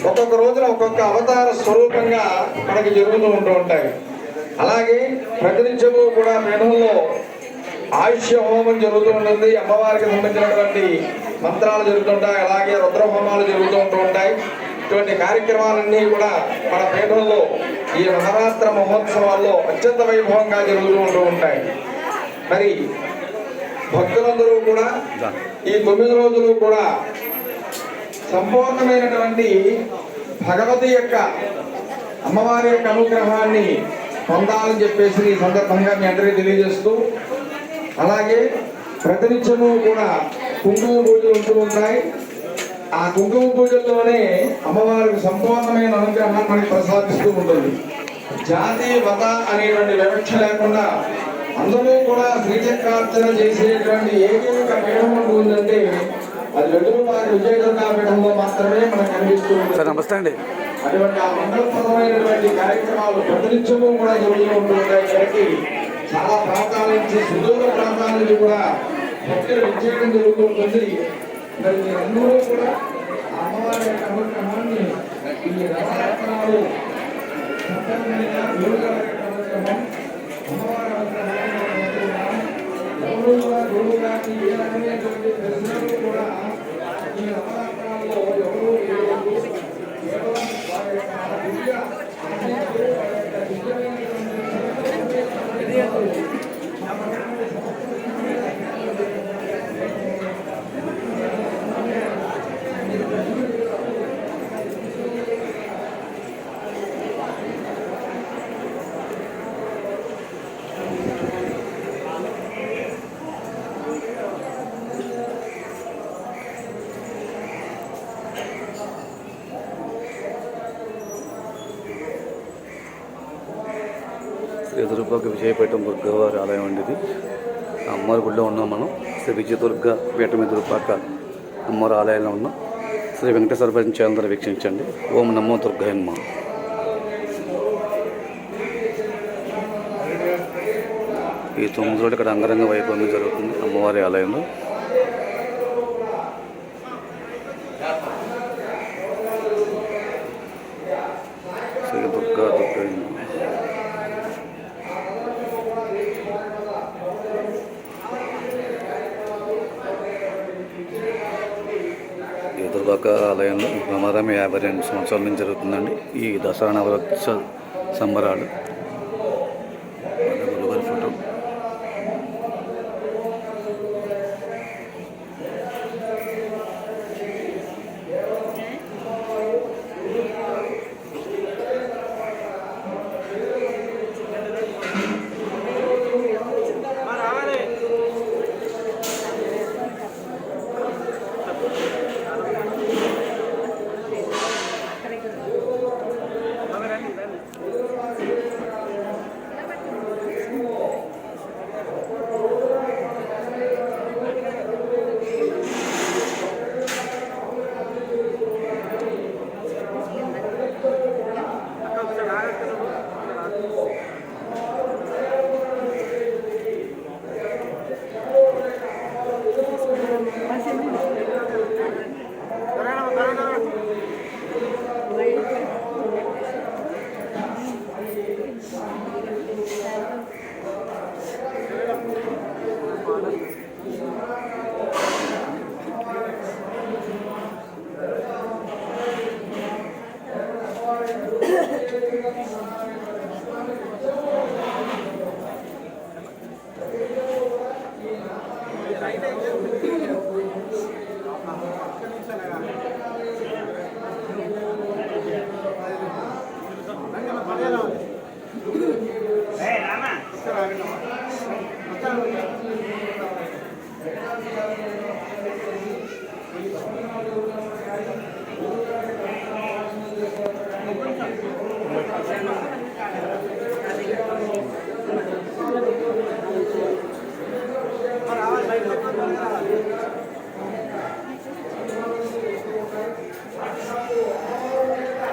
ఒక్కొక్క రోజున ఒక్కొక్క అవతార స్వరూపంగా మనకి జరుగుతూ ఉంటాయి. అలాగే ప్రతినిత్యము కూడా పీఠంలో ఆయుష్య హోమం జరుగుతూ ఉంటుంది. అమ్మవారికి సంబంధించినటువంటి మంత్రాలు జరుగుతుంటాయి. అలాగే రుద్ర హోమాలు జరుగుతూ ఉంటాయి. ఇటువంటి కార్యక్రమాలన్నీ కూడా మన పీఠంలో ఈ నవరాత్రి మహోత్సవాల్లో అత్యంత వైభవంగా జరుగుతూ ఉంటాయి. మరి భక్తులందరూ కూడా ఈ 9 రోజులు కూడా సంపూర్ణమైనటువంటి భగవతి యొక్క అమ్మవారి యొక్క అనుగ్రహాన్ని పొందాలని చెప్పేసి ఈ సందర్భంగా మీ అందరికీ తెలియజేస్తూ, అలాగే ప్రతినిత్యము కూడా కుంకుమ పూజలు ఉంటూ ఉంటాయి. ఆ కుంకుమ పూజల్లోనే అమ్మవారికి సంపూర్ణమైన అనుగ్రహాన్ని మనకి ప్రసాదిస్తూ ఉంటుంది. జాతి మత అనేటువంటి వివక్ష లేకుండా అందరూ కూడా శ్రీచక్రార్చన చేసేటువంటి ఏకైక పీఠం ఉంటుందంటే అది వెలుగువారి విజయదుర్గా పీఠంలో మాత్రమే మనకు కనిపిస్తూ ఉంటుంది. నమస్తే అండి. అటువంటి ఆ మంగళప్రదమైనటువంటి కార్యక్రమాలు ప్రతినిత్యము కూడా జరుగుతూ ఉంటుంటాయి. కాబట్టి చాలా ప్రాంతాల నుంచి సుదూర ప్రాంతాల నుంచి కూడా భక్తులు విజయడం జరుగుతూ ఉంటుంది. మరి మీరందరూ కూడా అమ్మవారి యొక్క అనుగ్రహాన్ని ఈ నవరాత్రాలు సంపన్నమైన కార్యక్రమం అమ్మవారి గురువు గారిని ఏ రకమైనటువంటి ప్రశ్నలు కూడా ఈ నవరాత్రాల్లో ఎవరూ కేవలం వారి యొక్క దివ్య దుర్గ విజయపేట దుర్గవారి ఆలయం అండి. ఇది అమ్మవారి గుడిలో ఉన్నాం మనం. శ్రీ విజయదుర్గ పీఠం ఎదురుపాక అమ్మవారి ఆలయంలో ఉన్నాం. శ్రీ వెంకటేశ్వర ఛానల్ వీక్షించండి. ఓం నమో దుర్గాయ నమః. ఈ 9 రోజులు ఇక్కడ అంగరంగ వైభవంగా జరుగుతుంది అమ్మవారి ఆలయంలో. శ్రీ దుర్గా దుర్గాయ నమః. దుర్గాక ఆలయంలో ప్రమాదం 52 సంవత్సరాల నుంచి జరుగుతుందండి ఈ దసరా నవరాత్రి సంబరాలు.